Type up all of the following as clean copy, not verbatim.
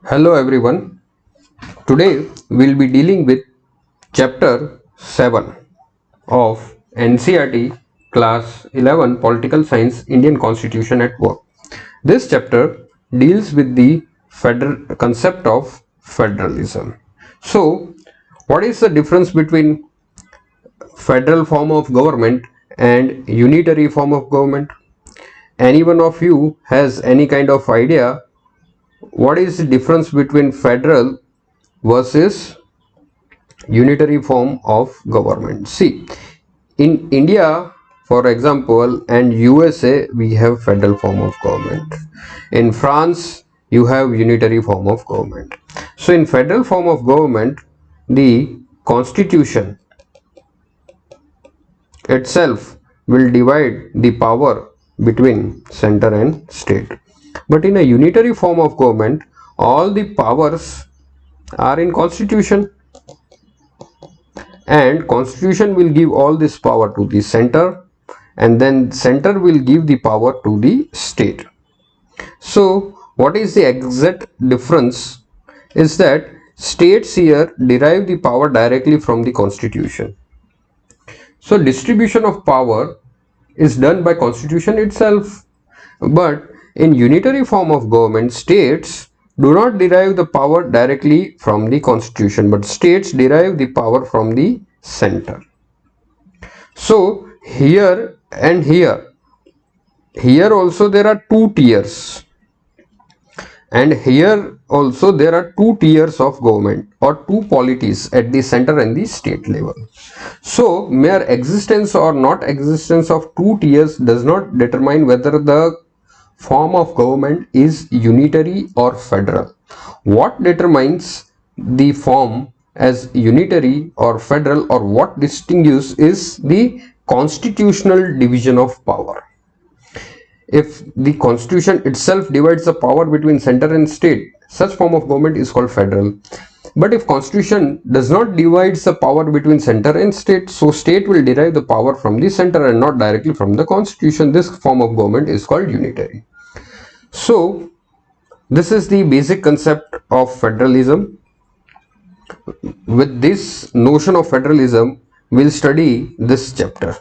Hello everyone. Today we'll be dealing with chapter 7 of NCERT class 11 Political Science Indian Constitution at Work. This chapter deals with the concept of federalism. So, what is the difference between federal form of government and unitary form of government? Any one of you has any kind of idea what is the difference between federal versus unitary form of government? See, in India, for example, and USA, we have federal form of government. In France, you have unitary form of government. So in federal form of government, the constitution itself will divide the power between center and state. But in a unitary form of government, all the powers are in constitution, and constitution will give all this power to the center, and then center will give the power to the state. So what is the exact difference is that states here derive the power directly from the constitution. So distribution of power is done by constitution itself, but in unitary form of government, states do not derive the power directly from the constitution, but states derive the power from the center. So here and here also there are two tiers, and here also there are two tiers of government or two polities at the center and the state level. So mere existence or not existence of two tiers does not determine whether the form of government is unitary or federal. What determines the form as unitary or federal, or what distinguishes, is the constitutional division of power. If the constitution itself divides the power between center and state, such form of government is called federal. But if constitution does not divide the power between center and state, so state will derive the power from the center and not directly from the constitution, this form of government is called unitary. So this is the basic concept of federalism. With this notion of federalism, we'll study this chapter.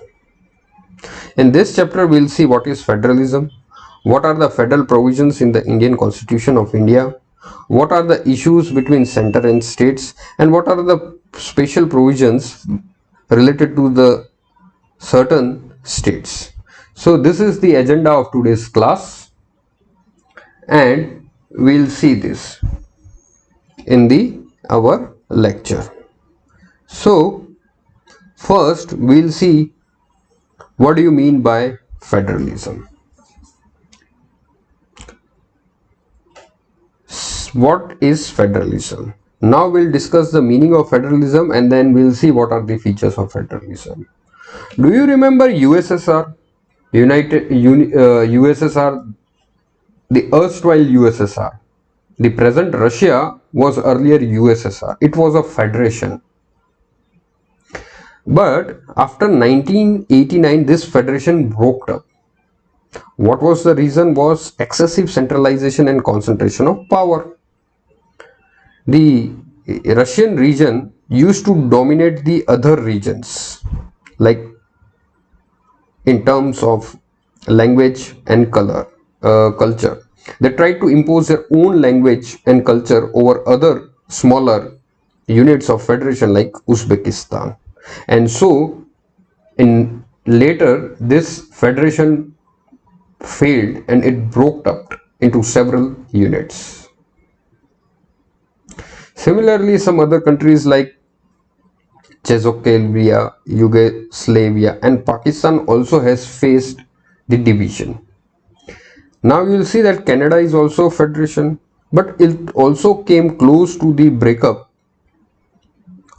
In this chapter, we'll see what is federalism, what are the federal provisions in the Indian Constitution of India, what are the issues between center and states, and what are the special provisions related to the certain states. So this is the agenda of today's class, and we'll see this in our lecture. So first we'll see what do you mean by federalism. What is federalism? Now we'll discuss the meaning of federalism, and then we'll see what are the features of federalism. Do you remember USSR? USSR, the erstwhile USSR. The present Russia was earlier USSR. It was a federation. But after 1989, this federation broke up. What was the reason? Was excessive centralization and concentration of power. The Russian region used to dominate the other regions, like in terms of language and culture. They tried to impose their own language and culture over other smaller units of federation like Uzbekistan. And so in later this federation failed and it broke up into several units. Similarly, some other countries like Czechoslovakia, Yugoslavia, and Pakistan also has faced the division. Now you will see that Canada is also a federation, but it also came close to the breakup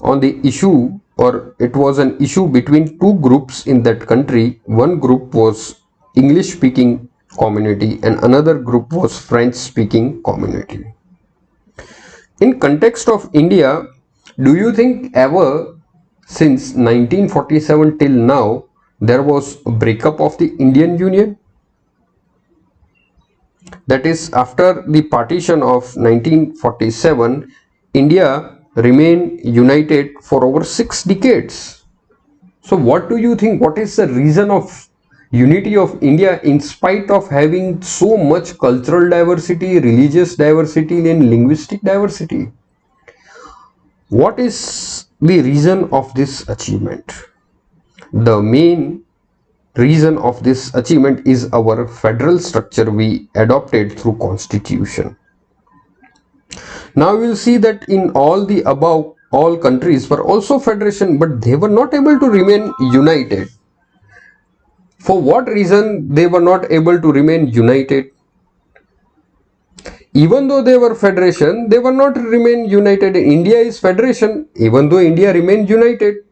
on the issue, or it was an issue between two groups in that country. One group was English speaking community and another group was French speaking community. In context of India, do you think ever since 1947 till now there was a breakup of the Indian Union? That is, after the partition of 1947, India remained united for over 6 decades. So what do you think? What is the reason of unity of India in spite of having so much cultural diversity, religious diversity, and linguistic diversity? What is the reason of this achievement? The main reason of this achievement is our federal structure we adopted through constitution. Now we will see that in all the above, all countries were also federation, but they were not able to remain united. For what reason they were not able to remain united? Even though they were federation, they were not remain united. India is federation, even though India remained united.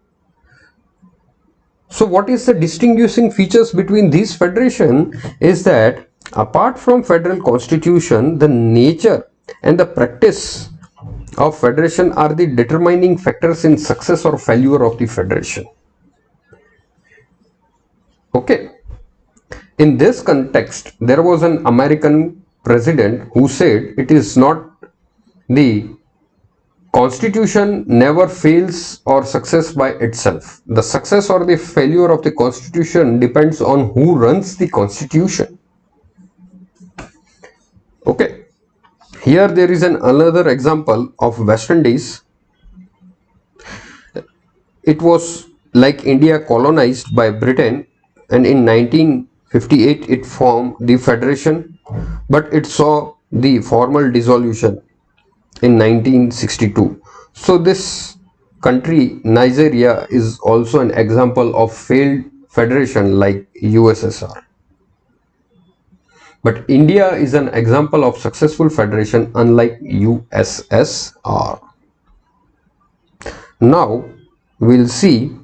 So what is the distinguishing features between these federation is that apart from federal constitution, the nature and the practice of federation are the determining factors in success or failure of the federation. Okay. In this context, there was an American president who said it is not the constitution never fails or success by itself. The success or the failure of the constitution depends on who runs the constitution. Okay. Here there is another example of West Indies. It was like India colonized by Britain, and in 1958 it formed the federation, but it saw the formal dissolution in 1962. So this country, Nigeria, is also an example of failed federation like USSR. But India is an example of successful federation unlike USSR. Now we'll see,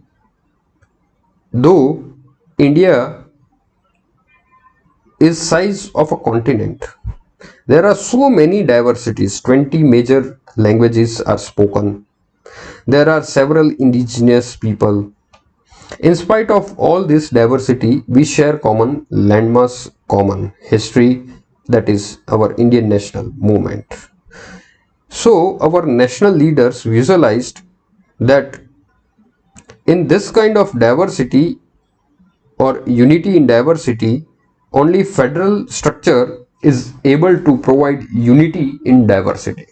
though India is size of a continent, there are so many diversities. 20 major languages are spoken. There are several indigenous people. In spite of all this diversity, we share common landmass, common history, that is our Indian national movement. So our national leaders visualized that in this kind of diversity or unity in diversity, only federal structure is able to provide unity in diversity.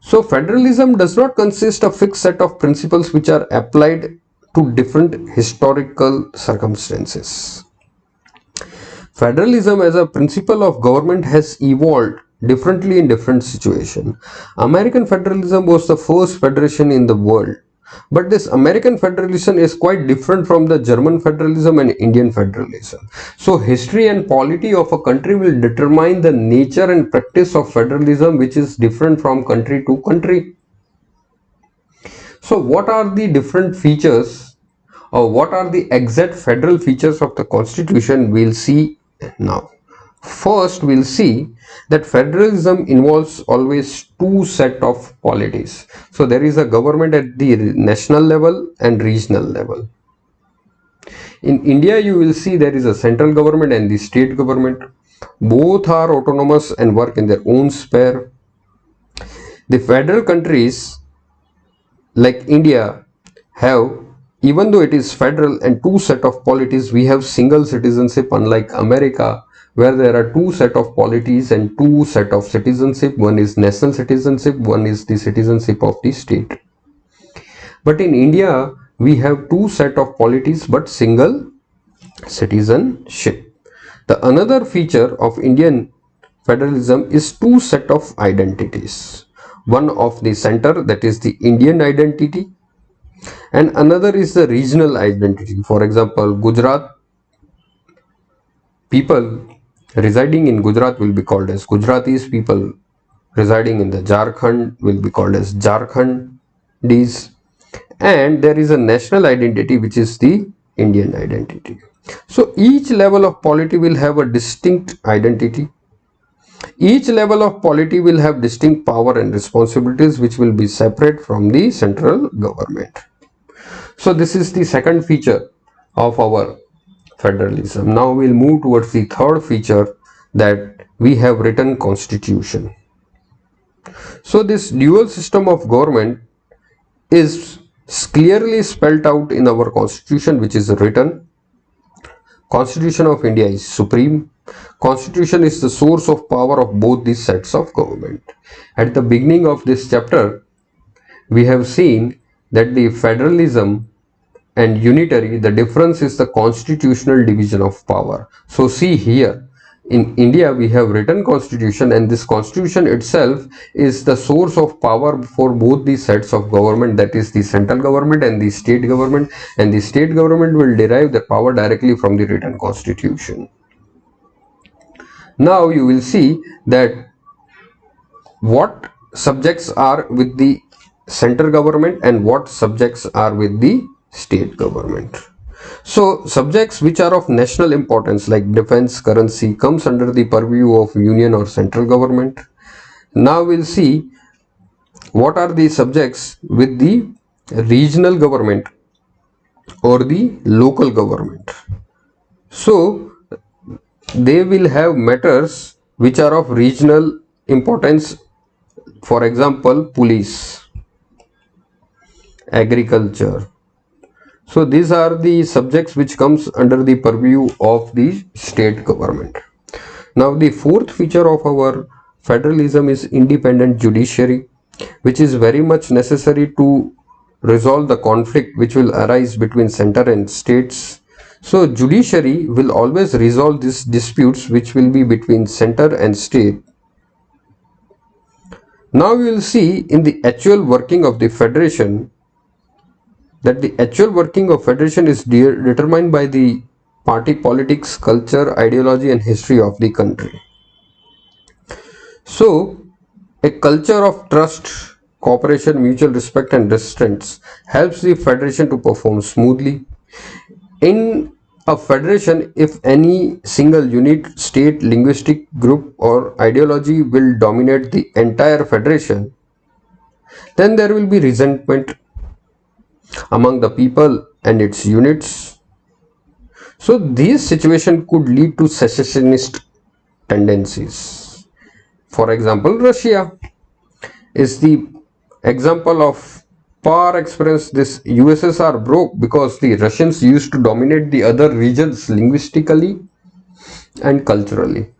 So federalism does not consist of fixed set of principles which are applied to different historical circumstances. Federalism as a principle of government has evolved differently in different situations. American federalism was the first federation in the world, but this American federalism is quite different from the German federalism and Indian federalism. So history and polity of a country will determine the nature and practice of federalism, which is different from country to country. So what are the different features, or what are the exact federal features of the constitution? We'll see now. First, we'll see that federalism involves always two set of polities. So there is a government at the national level and regional level. In India, you will see there is a central government and the state government. Both are autonomous and work in their own sphere. The federal countries like India have, even though it is federal and two set of polities, we have single citizenship, unlike America, where there are two set of polities and two set of citizenship. One is national citizenship, one is the citizenship of the state. But in India, we have two set of polities but single citizenship. The another feature of Indian federalism is two set of identities. One of the center, that is the Indian identity, and another is the regional identity. For example, Gujarat, people residing in Gujarat will be called as Gujaratis, people residing in the Jharkhand will be called as Jharkhandis, and there is a national identity which is the Indian identity. So each level of polity will have a distinct identity. Each level of polity will have distinct power and responsibilities which will be separate from the central government. So this is the second feature of our federalism. Now we'll move towards the third feature, that we have written constitution. So this dual system of government is clearly spelled out in our constitution, which is written. Constitution of India is supreme. Constitution is the source of power of both these sets of government. At the beginning of this chapter, we have seen that the federalism and unitary, the difference is the constitutional division of power. So see here, in India we have written constitution, and this constitution itself is the source of power for both the sets of government, that is the central government and the state government, and the state government will derive the power directly from the written constitution. Now you will see that what subjects are with the central government and what subjects are with the state government. So subjects which are of national importance like defense, currency comes under the purview of union or central government. Now we'll see what are the subjects with the regional government or the local government. So they will have matters which are of regional importance, for example police, agriculture. So these are the subjects which comes under the purview of the state government. Now the fourth feature of our federalism is independent judiciary, which is very much necessary to resolve the conflict which will arise between center and states. So judiciary will always resolve these disputes which will be between center and state. Now we will see in the actual working of the federation that the actual working of federation is determined by the party politics, culture, ideology and history of the country. So a culture of trust, cooperation, mutual respect and restraints helps the federation to perform smoothly. In a federation, if any single unit, state, linguistic group or ideology will dominate the entire federation, then there will be resentment among the people and its units. So this situation could lead to secessionist tendencies. For example, Russia is the example of par excellence. This USSR broke because the Russians used to dominate the other regions linguistically and culturally.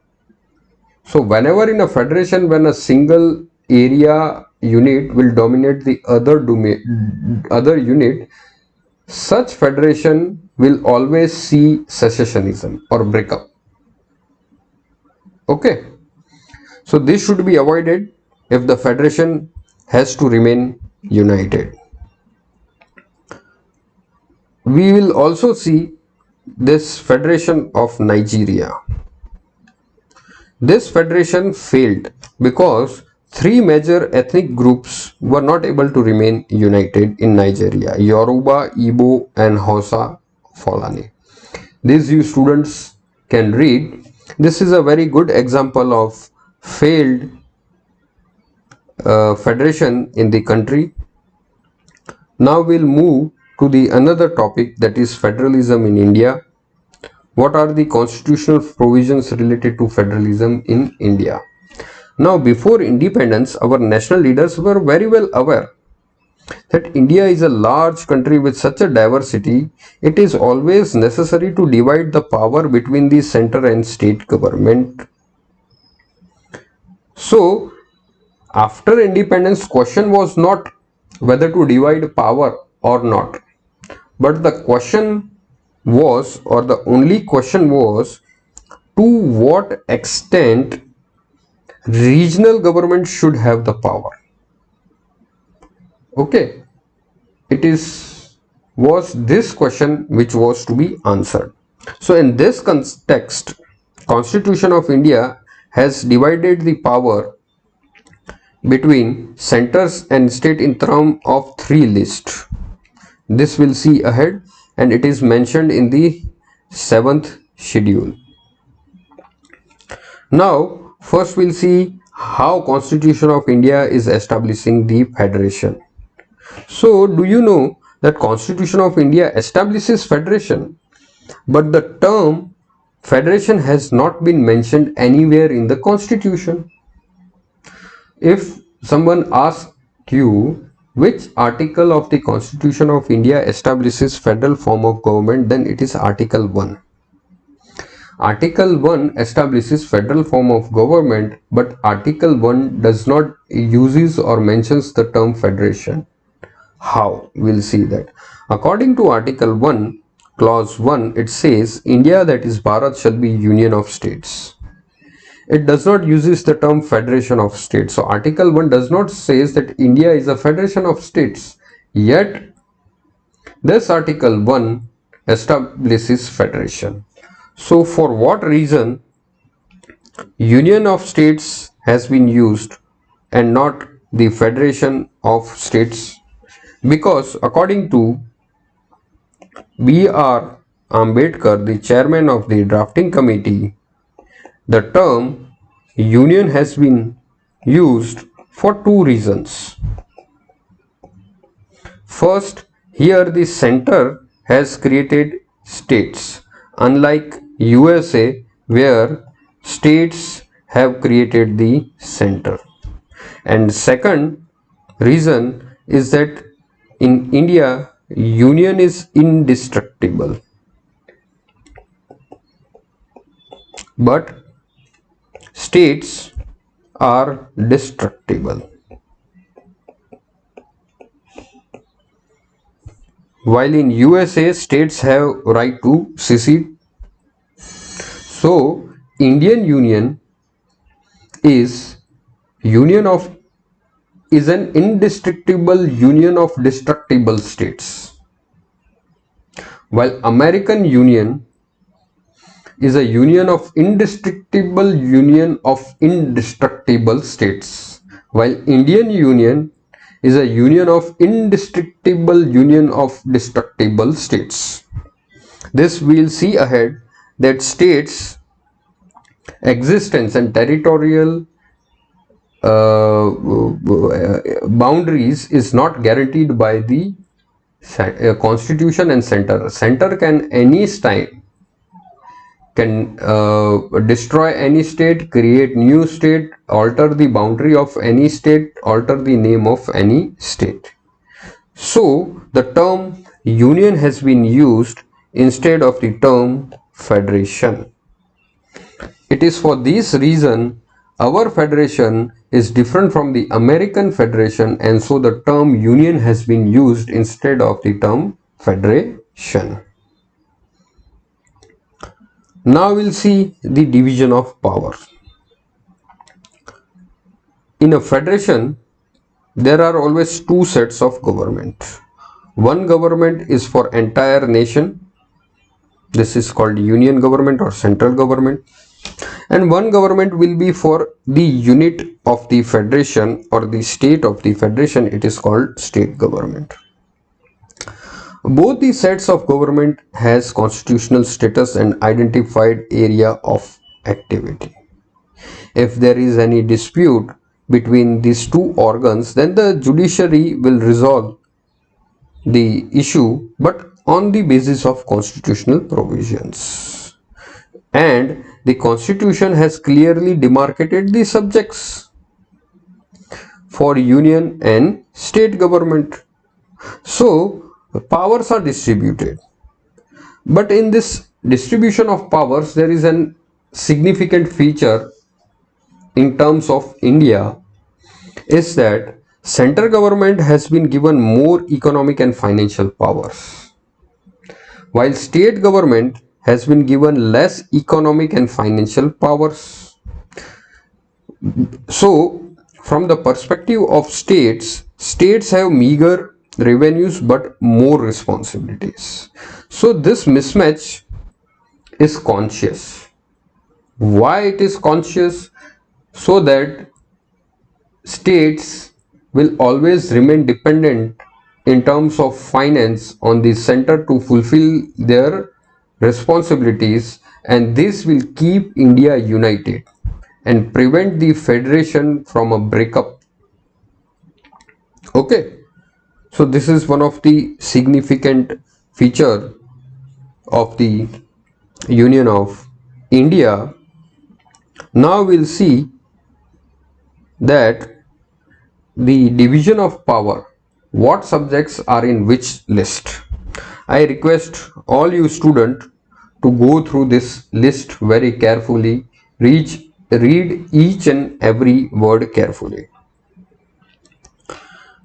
So whenever in a federation, when a single area unit will dominate the other unit, such federation will always see secessionism or breakup. Okay, so this should be avoided if the federation has to remain united. We will also see this federation of Nigeria. This federation failed because three major ethnic groups were not able to remain united in Nigeria: Yoruba, Igbo and Hausa Fulani. These you students can read. This is a very good example of failed federation in the country. Now we'll move to the another topic, that is federalism in India. What are the constitutional provisions related to federalism in India? Now, before independence, our national leaders were very well aware that India is a large country with such a diversity. It is always necessary to divide the power between the center and state government. So, after independence, question was not whether to divide power or not, but the question was, or the only question was, to what extent regional government should have the power. Okay, it was this question which was to be answered. So in this context, Constitution of India has divided the power between centers and state in terms of three lists. This we'll see ahead, and it is mentioned in the 7th schedule. Now first we'll see how Constitution of India is establishing the federation. So do you know that Constitution of India establishes federation, but the term Federation has not been mentioned anywhere in the constitution. If someone asks you which article of the Constitution of India establishes federal form of government, then it is Article 1. Article 1 establishes federal form of government, but Article 1 does not uses or mentions the term federation. How? We'll see that. According to Article 1, Clause 1, it says, India, that is Bharat, shall be union of states. It does not uses the term federation of states. So Article 1 does not says that India is a federation of states. Yet, this Article 1 establishes federation. So for what reason union of states has been used and not the federation of states? Because according to B.R. Ambedkar, the chairman of the drafting committee, the term union has been used for two reasons. First, here the center has created states, unlike USA where states have created the center. And second reason is that in India, union is indestructible, but states are destructible. While in USA, states have right to secede. So, Indian Union is an indestructible union of destructible states, while American Union is a union of indestructible union of indestructible states, while Indian Union is a union of indestructible union of destructible states. This we will see ahead, that states existence and territorial boundaries is not guaranteed by the constitution and center. Center can any time can destroy any state, create new state, alter the boundary of any state, alter the name of any state. So the term union has been used instead of the term federation. It is for this reason our federation is different from the American federation, and so the term union has been used instead of the term federation. Now we'll see the division of power. In a federation, there are always two sets of government. One government is for entire nation. This is called union government or central government. And one government will be for the unit of the federation or the state of the federation. It is called state government. Both the sets of government has constitutional status and identified area of activity. If there is any dispute between these two organs, then the judiciary will resolve the issue, but on the basis of constitutional provisions. And the constitution has clearly demarcated the subjects for union and state government. So powers are distributed, but in this distribution of powers there is a significant feature in terms of India, is that central government has been given more economic and financial powers, while state government has been given less economic and financial powers. So from the perspective of states, states have meager revenues but more responsibilities. So this mismatch is conscious. Why it is conscious? So that states will always remain dependent in terms of finance on the center to fulfill their responsibilities, and this will keep India united and prevent the federation from a breakup. Okay. So this is one of the significant feature of the union of India, now we'll see that the division of power, what subjects are in which list. I request all you students to go through this list very carefully, read each and every word carefully.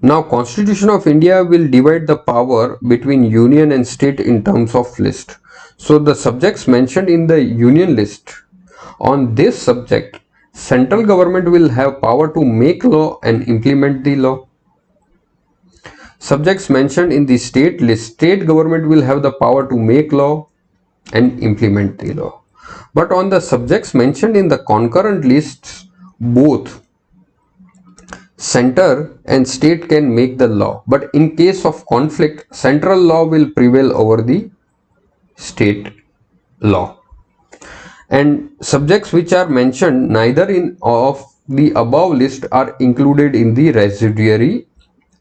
Now, Constitution of India will divide the power between union and state in terms of list. So the subjects mentioned in the union list, on this subject, central government will have power to make law and implement the law. Subjects mentioned in the state list, state government will have the power to make law and implement the law. But on the subjects mentioned in the concurrent lists, both center and state can make the law. But in case of conflict, central law will prevail over the state law. And subjects which are mentioned neither in of the above list are included in the residuary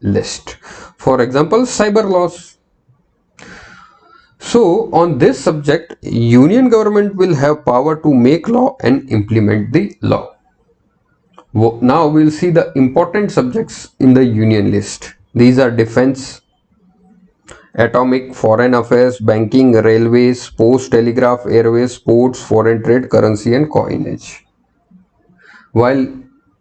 list. For example, cyber laws. So on this subject, union government will have power to make law and implement the law. Now we'll see the important subjects in the union list. These are defense, atomic, foreign affairs, banking, railways, post, telegraph, airways, ports, foreign trade, currency and coinage. While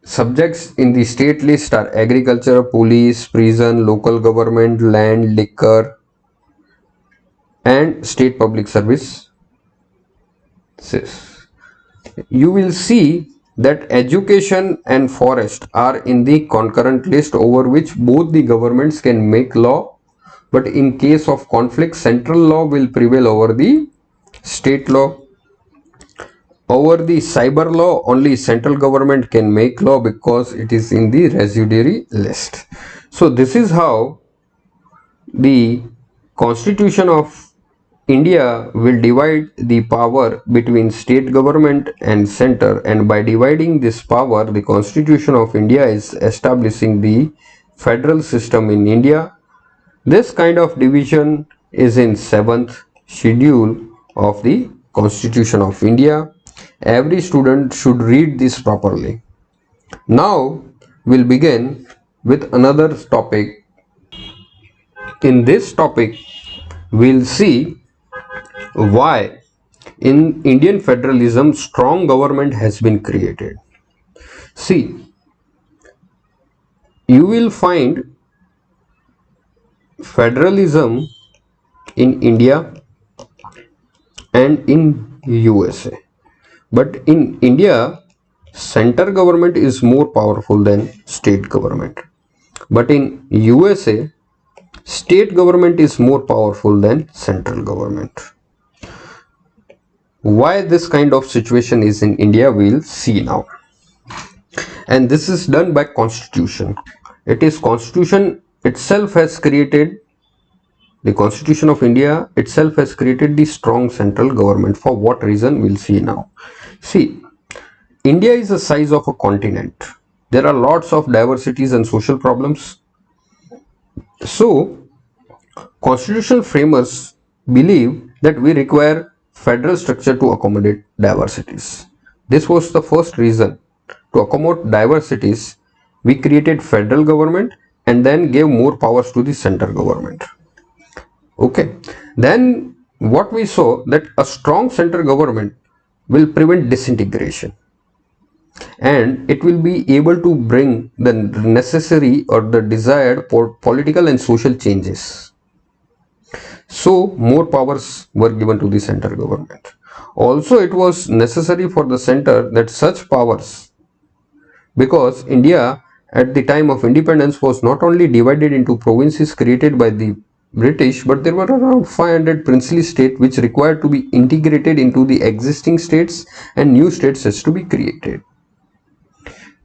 subjects in the state list are agriculture, police, prison, local government, land, liquor and state public services. You will see that education and forest are in the concurrent list over which both the governments can make law, but in case of conflict, central law will prevail over the state law. Over the cyber law, only central government can make law because it is in the residuary list. So this is how the Constitution of India will divide the power between state government and center, and by dividing this power, the Constitution of India is establishing the federal system in India. This kind of division is in 7th schedule of the Constitution of India. Every student should read this properly. Now we'll begin with another topic. In this topic, we'll see why in Indian federalism strong government has been created. See, you will find federalism in India and in USA. But in India, center government is more powerful than state government. But in USA, state government is more powerful than central government. Why this kind of situation is in India, we'll see now. And this is done by Constitution. It is Constitution itself has created, the Constitution of India itself has created the strong central government. For what reason, we'll see now. See, India is the size of a continent. There are lots of diversities and social problems. So, constitutional framers believe that we require federal structure to accommodate diversities. This was the first reason. To accommodate diversities, we created federal government and then gave more powers to the central government. Okay. Then what we saw that a strong central government will prevent disintegration and it will be able to bring the necessary or the desired political and social changes. So more powers were given to the central government. Also, it was necessary for the center that such powers, because India at the time of independence was not only divided into provinces created by the British, but there were around 500 princely states which required to be integrated into the existing states and new states has to be created.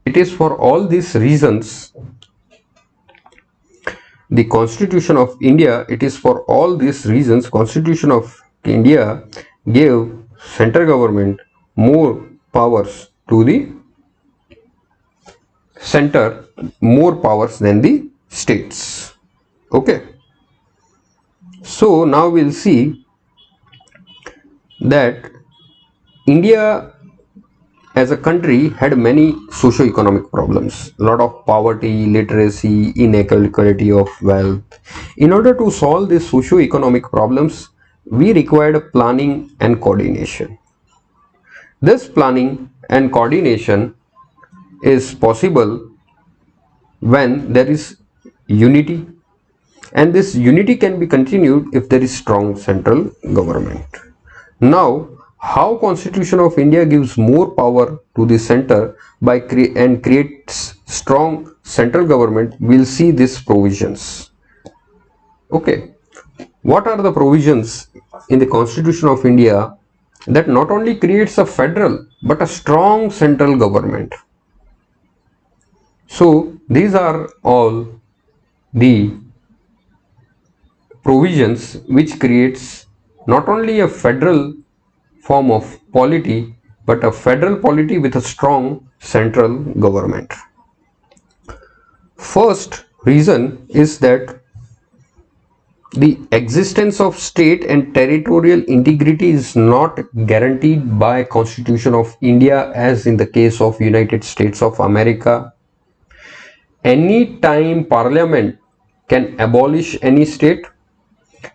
It is for all these reasons the Constitution of India, it is for all these reasons Constitution of India gave central government more powers to the center, more powers than the states. Okay. So now we'll see that India as a country had many socio-economic problems, a lot of poverty, literacy, inequality of wealth. In order to solve these socio-economic problems, we required planning and coordination. This planning and coordination is possible when there is unity, and this unity can be continued if there is strong central government. Now, how Constitution of India gives more power to the center and creates strong central government, we'll see these provisions. Okay, what are the provisions in the Constitution of India that not only creates a federal but a strong central government? So these are all the provisions which creates not only a federal form of polity but a federal polity with a strong central government. First reason is that the existence of state and territorial integrity is not guaranteed by Constitution of India as in the case of United States of America. Any time Parliament can abolish any state,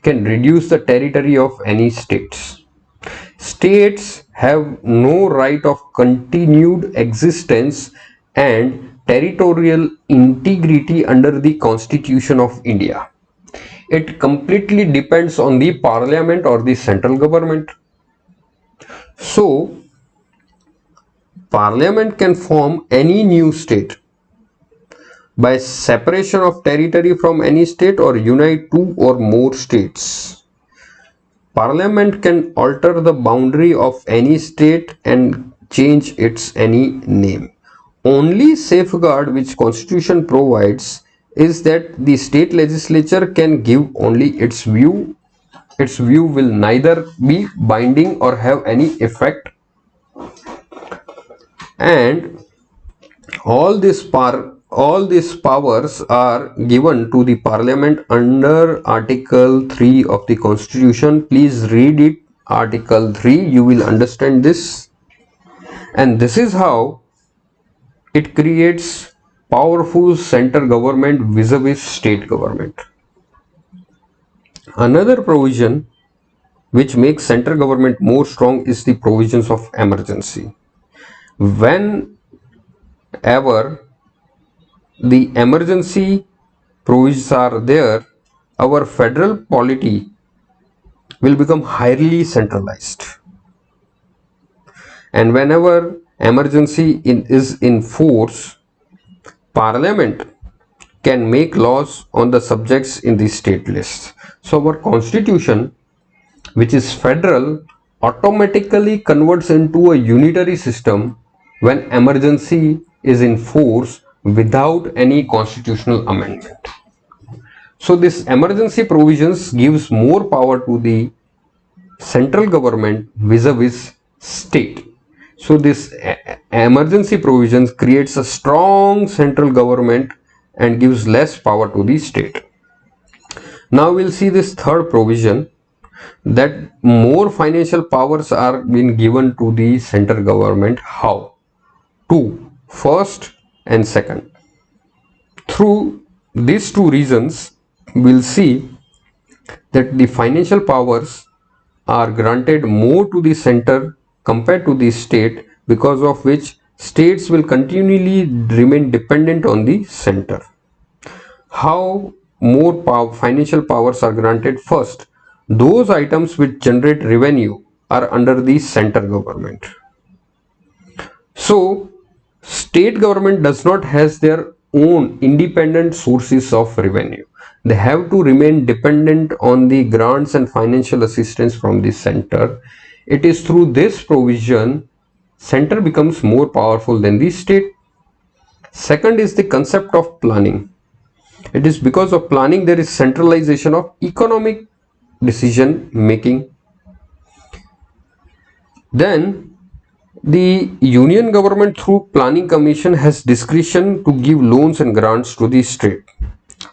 can reduce the territory of any states. States have no right of continued existence and territorial integrity under the Constitution of India. It completely depends on the parliament or the central government. So, parliament can form any new state by separation of territory from any state or unite two or more states. Parliament can alter the boundary of any state and change its any name. Only safeguard which Constitution provides is that the state legislature can give only its view. Its view will neither be binding or have any effect, and all these powers are given to the parliament under Article 3 of the Constitution. Please read it, Article 3, you will understand this. And this is how it creates powerful central government vis-a-vis state government. Another provision which makes central government more strong is the provisions of emergency. Whenever the emergency provisions are there, our federal polity will become highly centralized. And whenever emergency is in force, Parliament can make laws on the subjects in the state list. So our constitution, which is federal, automatically converts into a unitary system when emergency is in force without any constitutional amendment. So this emergency provisions gives more power to the central government vis-a-vis state. So this emergency provisions creates a strong central government and gives less power to the state. Now we'll see this third provision, that more financial powers are being given to the central government. How? Two, first and second. Through these two reasons, we'll see that the financial powers are granted more to the center compared to the state, because of which states will continually remain dependent on the center. How more financial powers are granted? First, those items which generate revenue are under the center government. So, state government does not has their own independent sources of revenue. They have to remain dependent on the grants and financial assistance from the center. It is through this provision center becomes more powerful than the state. Second is the concept of planning. It is because of planning there is centralization of economic decision making. Then the union government through planning commission has discretion to give loans and grants to the state.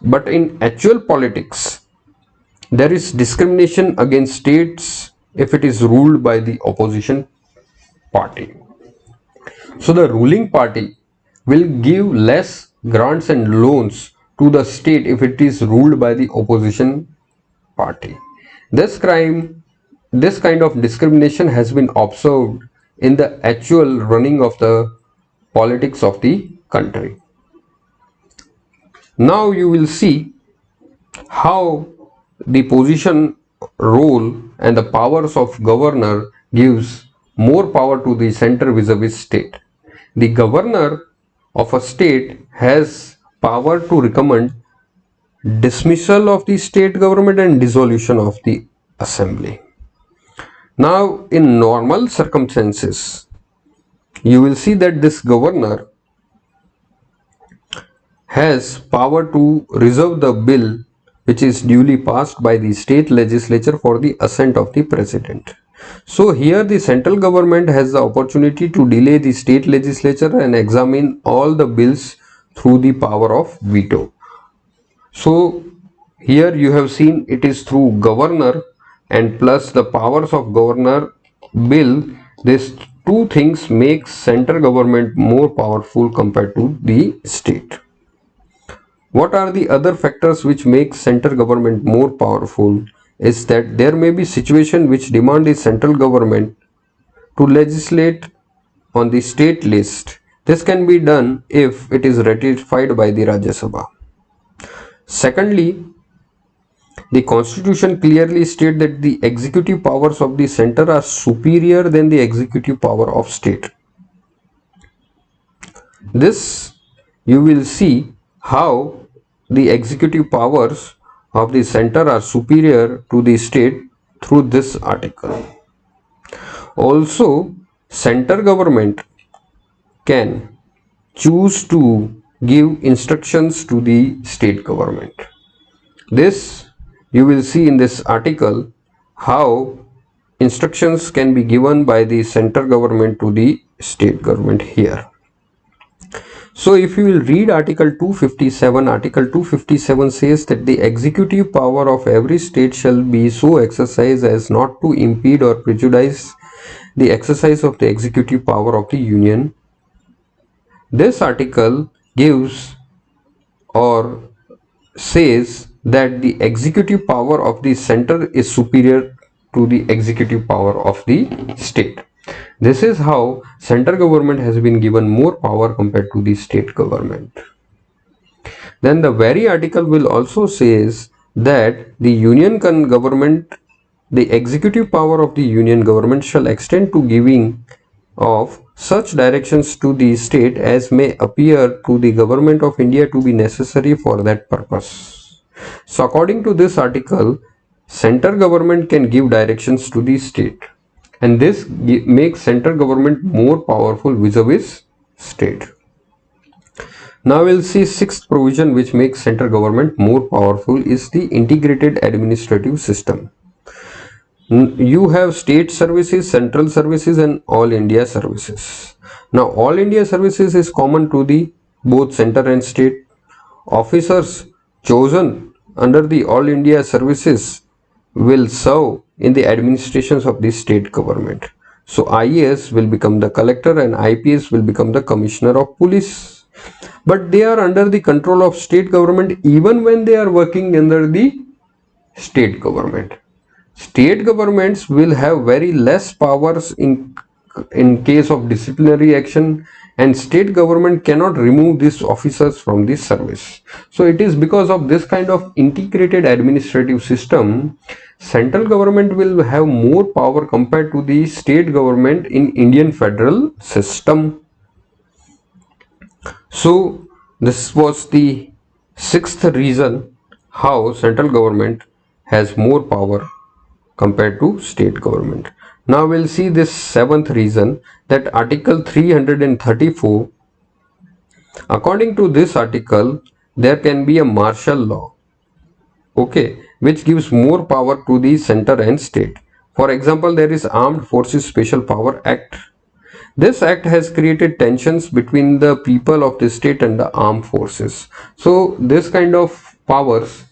But in actual politics, there is discrimination against states if it is ruled by the opposition. party. So the ruling party will give less grants and loans to the state if it is ruled by the opposition party. This this kind of discrimination has been observed in the actual running of the politics of the country. Now you will see how the position, role and the powers of governor gives more power to the center vis-a-vis state. The governor of a state has power to recommend dismissal of the state government and dissolution of the assembly. Now, in normal circumstances, you will see that this governor has power to reserve the bill which is duly passed by the state legislature for the assent of the president. So here the central government has the opportunity to delay the state legislature and examine all the bills through the power of veto. So here you have seen it is through governor and plus the powers of governor bill. These two things make central government more powerful compared to the state. What are the other factors which make central government more powerful is that there may be situation which demand the central government to legislate on the state list. This can be done if it is ratified by the Rajya Sabha. Secondly, the constitution clearly states that the executive powers of the center are superior than the executive power of state. This you will see how the executive powers of the center are superior to the state through this article. Also, center government can choose to give instructions to the state government. This you will see in this article how instructions can be given by the central government to the state government here. So if you will read article 257, article 257 says that the executive power of every state shall be so exercised as not to impede or prejudice the exercise of the executive power of the union. This article gives or says that the executive power of the center is superior to the executive power of the state. This is how central government has been given more power compared to the state government. Then the very article will also says that the union government, the executive power of the union government shall extend to giving of such directions to the state as may appear to the government of India to be necessary for that purpose. So according to this article, central government can give directions to the state, and this makes central government more powerful vis-a-vis state. Now we'll see sixth provision which makes central government more powerful is the integrated administrative system. You have state services, central services and all India services. Now all India services is common to the both center and state. Officers chosen under the all India services will serve in the administrations of the state government. So IAS will become the collector and IPS will become the commissioner of police. But they are under the control of state government even when they are working under the state government. State governments will have very less powers in case of disciplinary action, and state government cannot remove these officers from this service. So it is because of this kind of integrated administrative system, central government will have more power compared to the state government in Indian federal system. So this was the sixth reason how central government has more power compared to state government. Now we'll see this seventh reason, that article 334. According to this article, there can be a martial law, okay, which gives more power to the center and state. For example, there is Armed Forces Special Power Act. This act has created tensions between the people of the state and the armed forces. So this kind of powers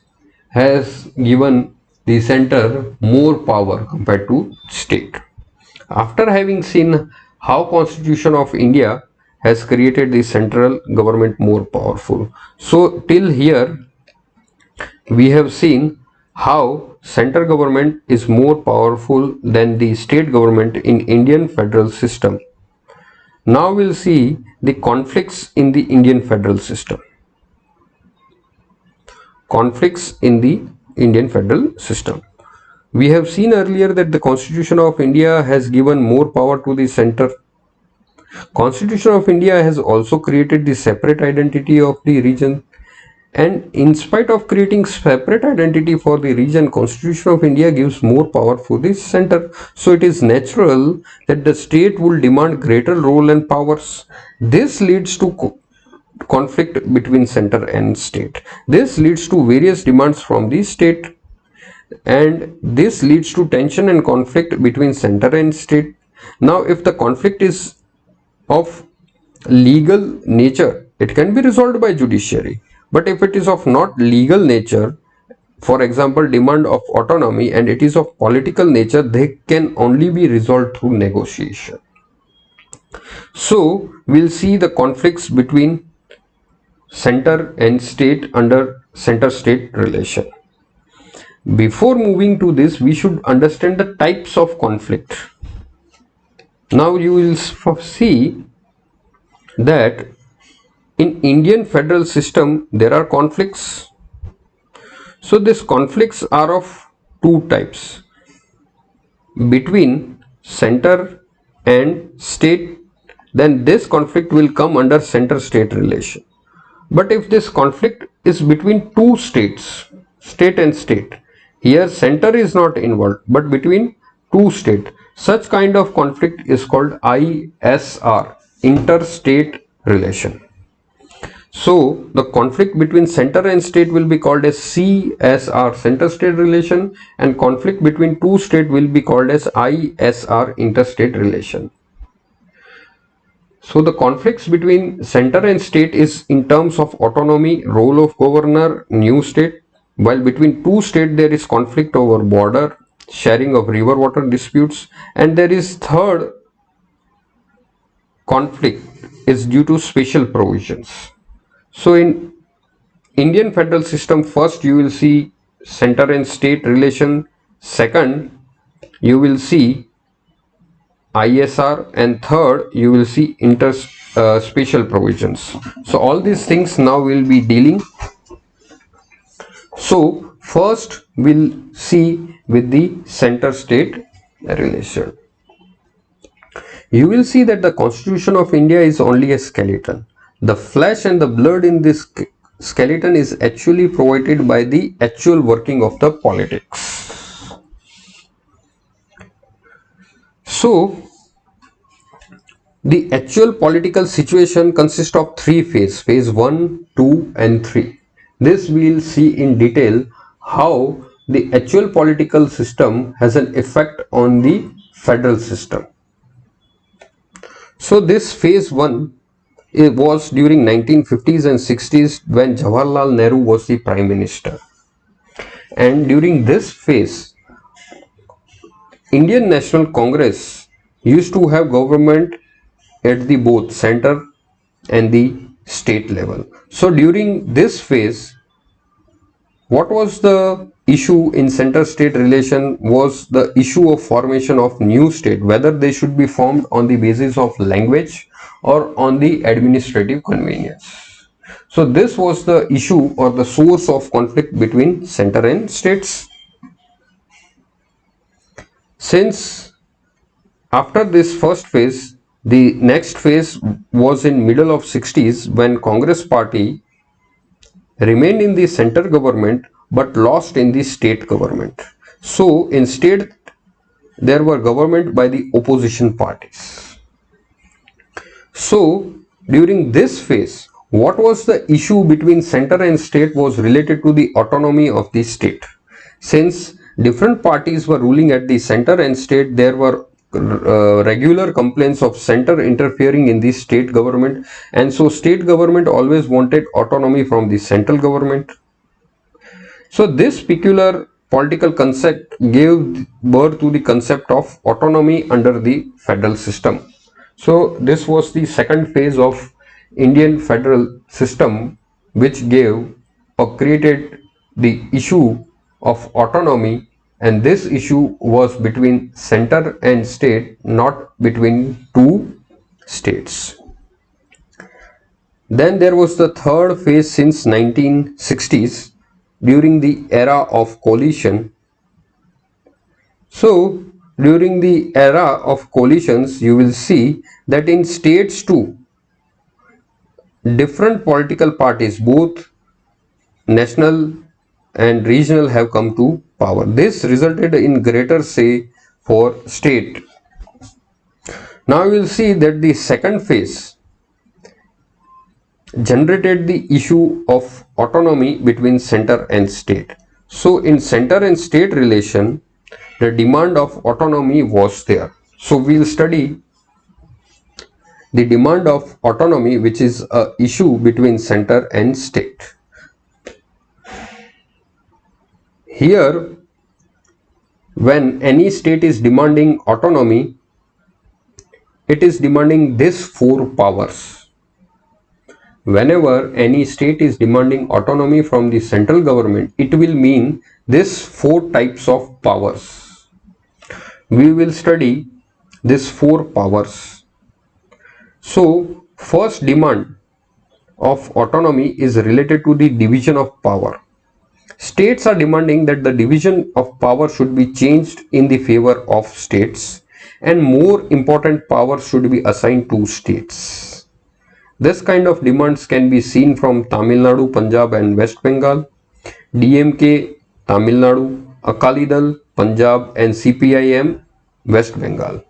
has given the center more power compared to state. After having seen how Constitution of India has created the central government more powerful. So till here we have seen how central government is more powerful than the state government in Indian federal system. Now we'll see the conflicts in the Indian federal system. Conflicts in the Indian federal system. We have seen earlier that the Constitution of India has given more power to the center. Constitution of India has also created the separate identity of the region, and in spite of creating separate identity for the region, Constitution of India gives more power for the center. So it is natural that the state will demand greater role and powers. This leads to conflict between center and state. This leads to various demands from the state, and this leads to tension and conflict between center and state. Now if the conflict is of legal nature, it can be resolved by judiciary, but if it is of not legal nature, for example demand of autonomy, and it is of political nature, they can only be resolved through negotiation. So we'll see the conflicts between center and state under center state relation. Before moving to this, we should understand the types of conflict. Now you will see that in Indian federal system there are conflicts. So these conflicts are of two types: between center and state, then this conflict will come under center state relation. But if this conflict is between two states, state and state, here center is not involved but between two states, such kind of conflict is called ISR, interstate relation. So the conflict between center and state will be called as CSR, center state relation, and conflict between two states will be called as ISR, interstate relation. So the conflicts between center and state is in terms of autonomy, role of governor, new state, while between two states there is conflict over border, sharing of river water disputes, and there is third conflict is due to special provisions. So in Indian federal system, first you will see center and state relation, second you will see ISR, and third you will see special provisions. So all these things now we'll be dealing. So first we'll see with the center state relation. You will see that the Constitution of India is only a skeleton. The flesh and the blood in this skeleton is actually provided by the actual working of the politics. So the actual political situation consists of three phases: phase 1, 2 and 3. This we will see in detail how the actual political system has an effect on the federal system. So this phase 1, it was during 1950s and 60s when Jawaharlal Nehru was the Prime Minister. And during this phase, Indian National Congress used to have government at the both center and the state level. So during this phase, what was the issue in center-state relation was the issue of formation of new state, whether they should be formed on the basis of language or on the administrative convenience. So this was the issue or the source of conflict between center and states. Since after this first phase, the next phase was in middle of 60s when Congress party remained in the center government but lost in the state government. So in state there were government by the opposition parties. So during this phase, what was the issue between center and state was related to the autonomy of the state. Since different parties were ruling at the center and state, there were regular complaints of center interfering in the state government, and so state government always wanted autonomy from the central government. So this peculiar political concept gave birth to the concept of autonomy under the federal system. So this was the second phase of Indian federal system, which gave or created the issue of autonomy, and this issue was between center and state, not between two states. Then there was the third phase since 1960s during the era of coalition. So during the era of coalitions, you will see that in states too, different political parties, both national and regional, have come to power. This resulted in greater say for state. Now you will see that the second phase generated the issue of autonomy between center and state. So in center and state relation, the demand of autonomy was there. So we will study the demand of autonomy, which is a issue between center and state. Here, when any state is demanding autonomy, it is demanding these four powers. Whenever any state is demanding autonomy from the central government, it will mean these four types of powers. We will study these four powers. So, first demand of autonomy is related to the division of power. States are demanding that the division of power should be changed in the favor of states, and more important powers should be assigned to states. This kind of demands can be seen from Tamil Nadu, Punjab and West Bengal, DMK, Tamil Nadu, Akali Dal, Punjab and CPIM, West Bengal.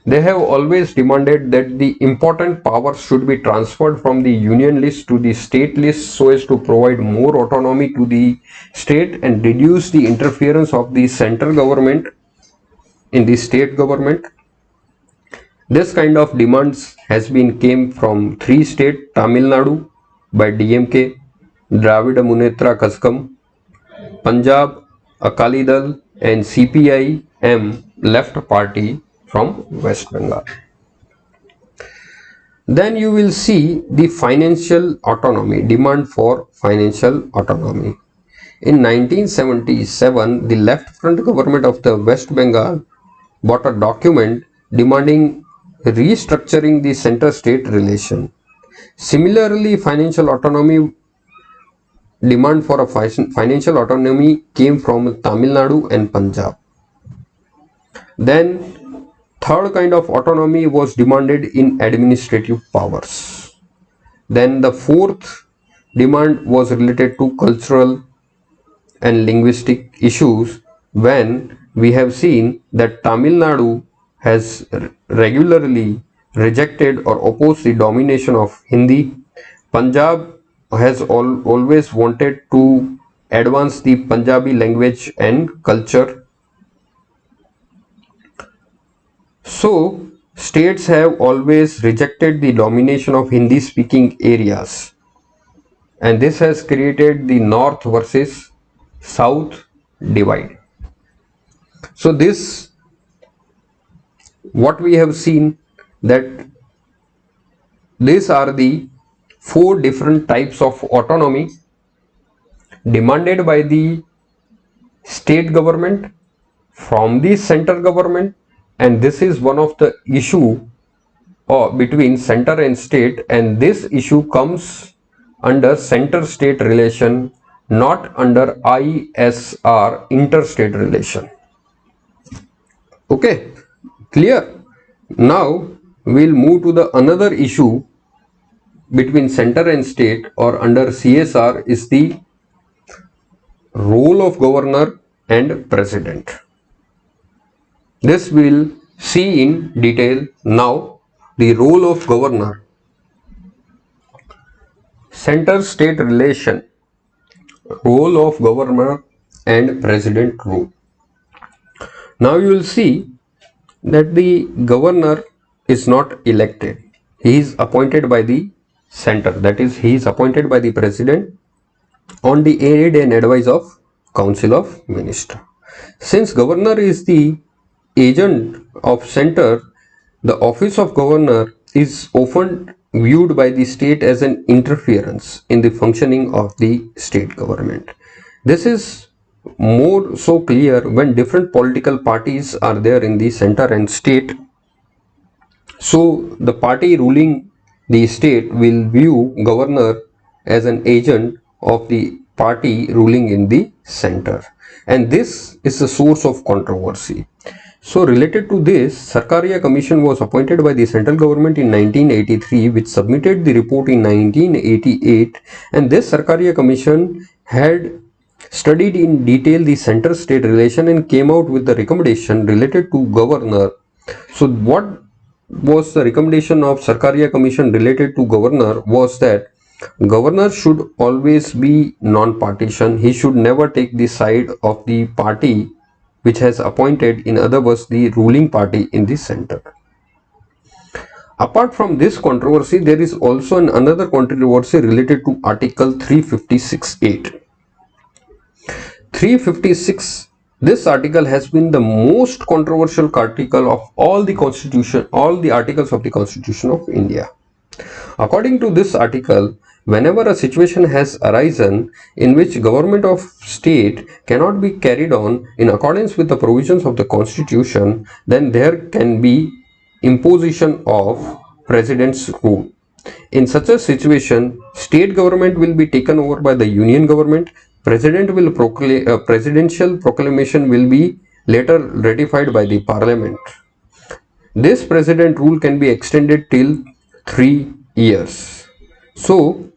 They have always demanded that the important powers should be transferred from the union list to the state list so as to provide more autonomy to the state and reduce the interference of the central government in the state government. This kind of demands came from three states: Tamil Nadu by DMK, Dravida Munnetra Kazhagam, Punjab, Akali Dal and CPIM Left Party from West Bengal. Then you will see the financial autonomy, demand for financial autonomy. In 1977, the Left Front government of the West Bengal bought a document demanding restructuring the center-state relation. Similarly, demand for a financial autonomy came from Tamil Nadu and Punjab. Then third kind of autonomy was demanded in administrative powers. Then the fourth demand was related to cultural and linguistic issues, when we have seen that Tamil Nadu has regularly rejected or opposed the domination of Hindi. Punjab has always wanted to advance the Punjabi language and culture. So, states have always rejected the domination of Hindi speaking areas, and this has created the north versus south divide. So this, what we have seen, that these are the four different types of autonomy demanded by the state government from the central government, and this is one of the issue between center and state, and this issue comes under center-state relation, not under ISR, interstate relation. Okay, clear? Now we'll move to the another issue between center and state, or under CSR, is the role of governor and president. This we'll see in detail now. The role of governor. Center-state relation, role of governor and president rule. Now you will see that the governor is not elected. He is appointed by the center, that is, he is appointed by the president on the aid and advice of Council of Ministers. Since governor is the agent of center, The office of governor is often viewed by the state as an interference in the functioning of the state government. This is more so clear when different political parties are there in the center and state. So the party ruling the state will view governor as an agent of the party ruling in the center, and this is the source of controversy. So related to this, Sarkaria Commission was appointed by the central government in 1983, which submitted the report in 1988, and this Sarkaria Commission had studied in detail the center-state relation and came out with the recommendation related to governor. So what was the recommendation of Sarkaria Commission related to governor was that governor should always be non-partisan. He should never take the side of the party which has appointed, in other words, the ruling party in the center. Apart from this controversy, there is also another controversy related to Article 356(8). 356, this article has been the most controversial article of all the articles of the Constitution of India. According to this article, whenever a situation has arisen in which government of state cannot be carried on in accordance with the provisions of the Constitution, then there can be imposition of president's rule. In such a situation, state government will be taken over by the union government. Presidential proclamation will be later ratified by the parliament. This president rule can be extended till 3 years. So,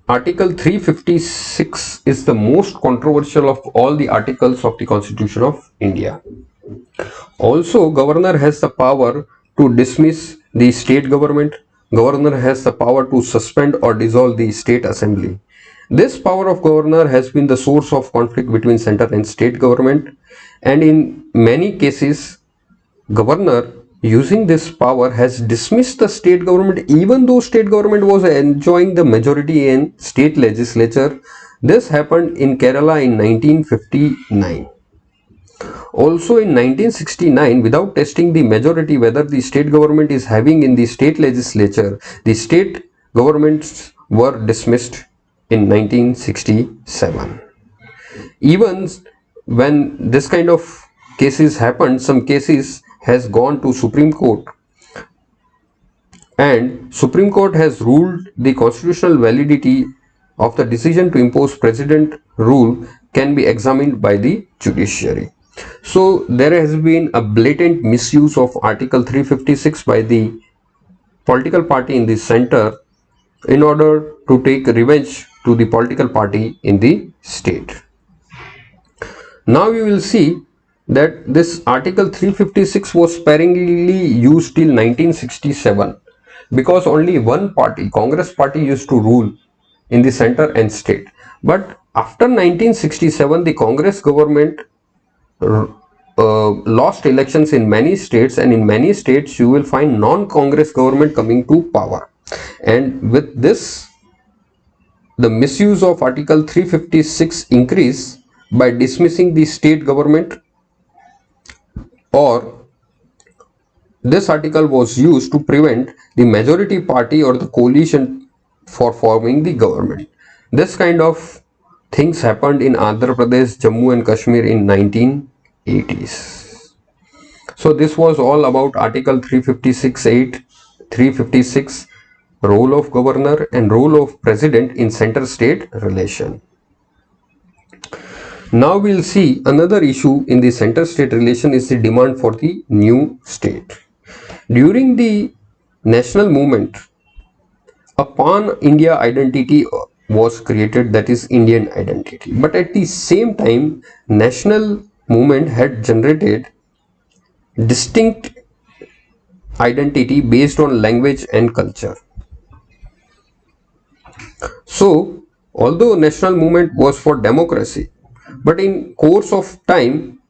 Article 356 is the most controversial of all the articles of the Constitution of India. Also, governor has the power to dismiss the state government. Governor has the power to suspend or dissolve the state assembly. This power of governor has been the source of conflict between center and state government, and in many cases, governor using this power has dismissed the state government even though state government was enjoying the majority in state legislature. This happened in Kerala in 1959. Also in 1969, without testing the majority whether the state government is having in the state legislature, the state governments were dismissed in 1967. Even when this kind of cases happened, some cases has gone to Supreme Court, and Supreme Court has ruled the constitutional validity of the decision to impose president rule can be examined by the judiciary. So there has been a blatant misuse of Article 356 by the political party in the center in order to take revenge to the political party in the state. Now you will see that this Article 356 was sparingly used till 1967 because only one party, Congress party, used to rule in the center and state. But after 1967, the Congress government lost elections in many states, and in many states you will find non-Congress government coming to power, and with this the misuse of Article 356 increase by dismissing the state government, or this article was used to prevent the majority party or the coalition for forming the government. This kind of things happened in Andhra Pradesh, Jammu and Kashmir in 1980s. So this was all about Article 356(8), 356, role of governor and role of president in center-state relation. Now we'll see another issue in the center-state relation is the demand for the new state. During the national movement, a pan-India identity was created, that is Indian identity. But at the same time, national movement had generated distinct identity based on language and culture. So, although national movement was for democracy, but in course of time,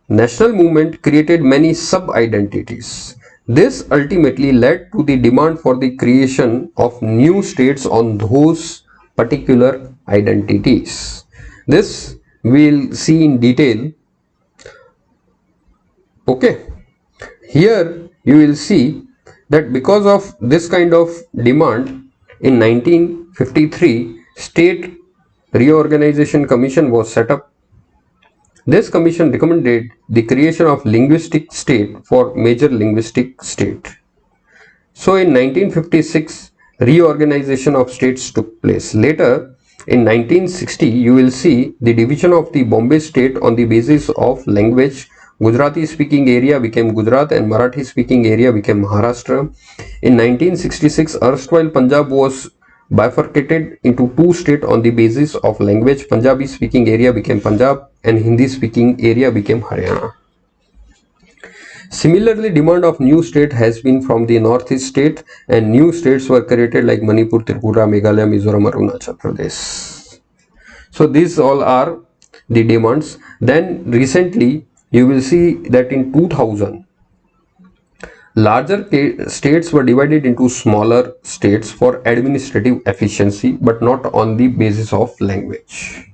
national movement created many sub-identities. This ultimately led to the demand for the creation of new states on those particular identities. This we'll see in detail. Okay, here you will see that because of this kind of demand in 1953 State Reorganization Commission was set up. This commission recommended the creation of linguistic state for major linguistic state. So in 1956 reorganization of states took place. Later in 1960 you will see the division of the Bombay state on the basis of language. Gujarati speaking area became Gujarat and Marathi speaking area became Maharashtra. In 1966 erstwhile Punjab was bifurcated into two states on the basis of language. Punjabi speaking area became Punjab and Hindi speaking area became Haryana. Similarly, demand of new state has been from the northeast state, and new states were created like Manipur, Tripura, Meghalaya, Mizoram, Arunachal Pradesh. So these all are the demands. Then recently you will see that in 2000 larger states were divided into smaller states for administrative efficiency but not on the basis of language.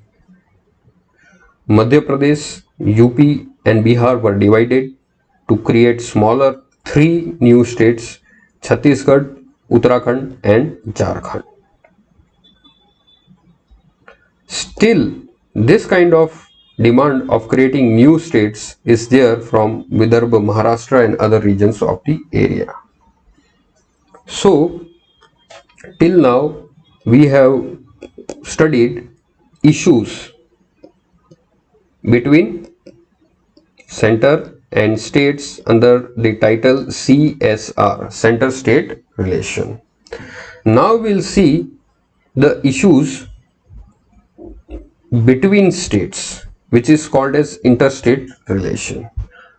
Madhya Pradesh, UP and Bihar were divided to create smaller three new states: Chhattisgarh, Uttarakhand and Jharkhand. Still, this kind of demand of creating new states is there from Vidarbha, Maharashtra and other regions of the area. So, till now we have studied issues between center and states under the title CSR, Center State Relation. Now we'll see the issues between states, which is called as interstate relation.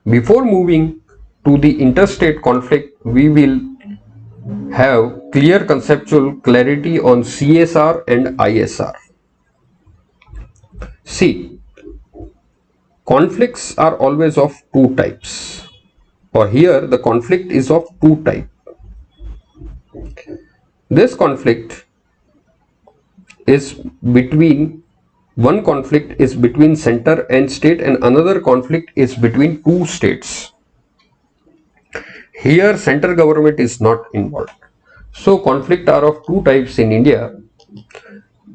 Before moving to the interstate conflict, we will have clear conceptual clarity on CSR and ISR. See, conflicts are always of two types, or here the conflict is of two types. This conflict is between, one conflict is between center and state and another conflict is between two states. Here center government is not involved. So conflict are of two types in India,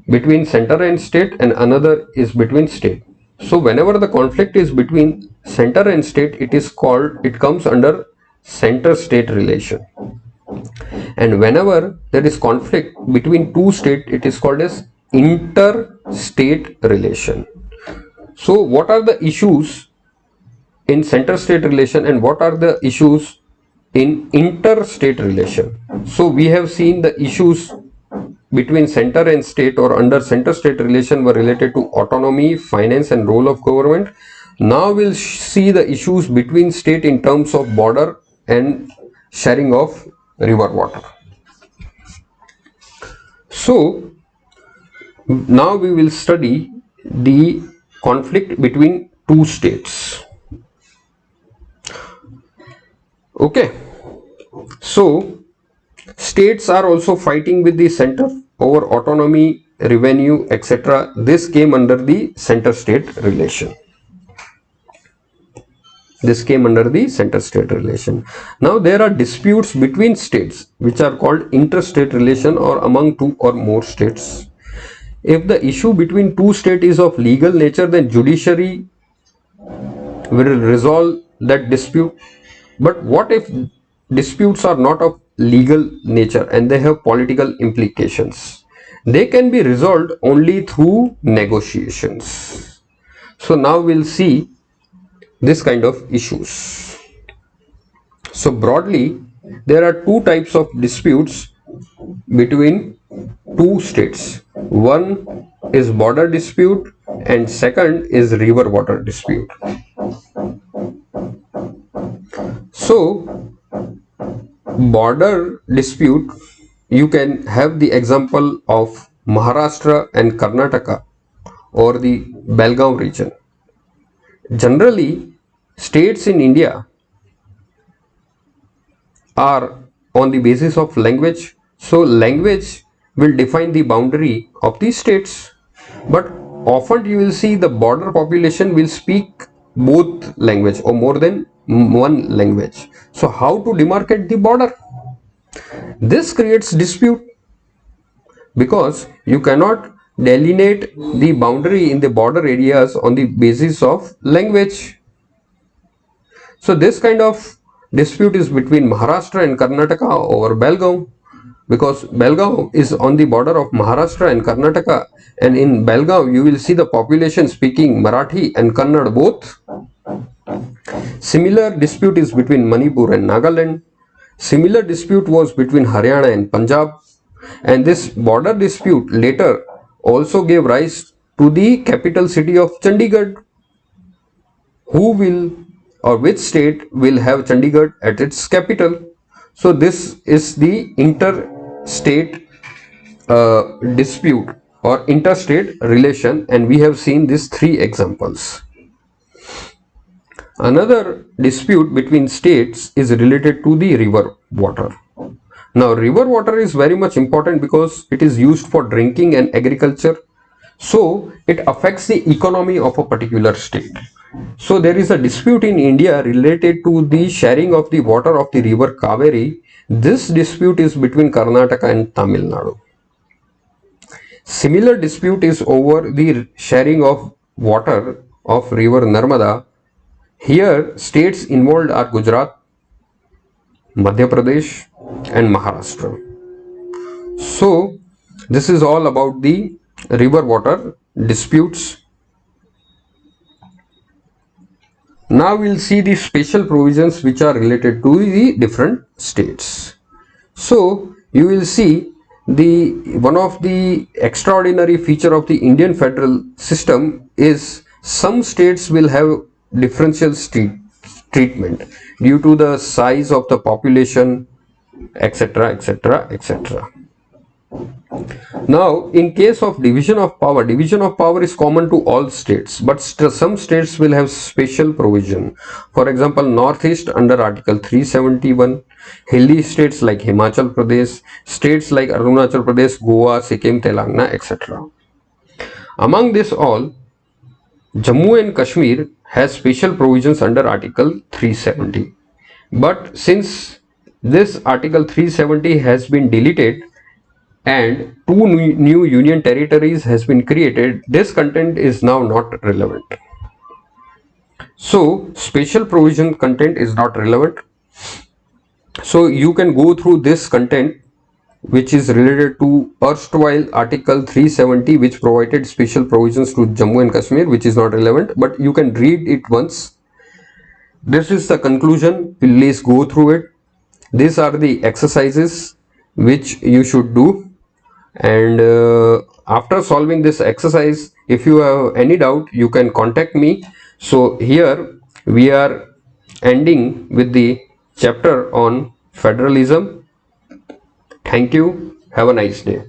between center and state and another is between state. So whenever the conflict is between center and state, it comes under center state relation. And whenever there is conflict between two states, it is called as interstate relation. So what are the issues in center state relation and what are the issues in interstate relation? So we have seen the issues between center and state or under center state relation were related to autonomy, finance and role of government. Now we'll see the issues between state in terms of border and sharing of river water. So now we will study the conflict between two states. Okay, so states are also fighting with the center over autonomy, revenue, etc. This came under the center state relation. This came under the center state relation. Now there are disputes between states which are called interstate relation or among two or more states. If the issue between two states is of legal nature, then judiciary will resolve that dispute. But what if disputes are not of legal nature and they have political implications? They can be resolved only through negotiations. So now we'll see this kind of issues. So broadly, there are two types of disputes between two states. One is border dispute and second is river water dispute. So border dispute, you can have the example of Maharashtra and Karnataka or the Belgaum region. Generally, states in India are on the basis of language. So language will define the boundary of the states. But often you will see the border population will speak both language or more than one language. So how to demarcate the border? This creates dispute because you cannot delineate the boundary in the border areas on the basis of language. So this kind of dispute is between Maharashtra and Karnataka over Belgaum, because Belgaum is on the border of Maharashtra and Karnataka, and in Belgaum you will see the population speaking Marathi and Kannada both. Similar dispute is between Manipur and Nagaland. Similar dispute was between Haryana and Punjab, and this border dispute later also gave rise to the capital city of Chandigarh. Who will or which state will have Chandigarh at its capital? So this is the interstate dispute or interstate relation, and we have seen these three examples. Another dispute between states is related to the river water. Now, river water is very much important because it is used for drinking and agriculture. So, it affects the economy of a particular state. So, there is a dispute in India related to the sharing of the water of the river Kaveri. This dispute is between Karnataka and Tamil Nadu. Similar dispute is over the sharing of water of river Narmada. Here, states involved are Gujarat, Madhya Pradesh, and Maharashtra. So, this is all about the river water disputes. Now, we'll see the special provisions which are related to the different states. So, you will see the one of the extraordinary feature of the Indian federal system is some states will have differential treatment due to the size of the population, etc., etc., etc. Now, in case of division of power is common to all states, but some states will have special provision. For example, Northeast under Article 371, hilly states like Himachal Pradesh, states like Arunachal Pradesh, Goa, Sikkim, Telangana, etc. Among this all, Jammu and Kashmir has special provisions under Article 370. But since this Article 370 has been deleted and two new union territories has been created, this content is now not relevant. So, special provision content is not relevant. So, you can go through this content which is related to erstwhile Article 370, which provided special provisions to Jammu and Kashmir, which is not relevant, but you can read it once. This is the conclusion. Please go through it. These are the exercises which you should do, and after solving this exercise, if you have any doubt, you can contact me. So here we are ending with the chapter on federalism. Thank you. Have a nice day.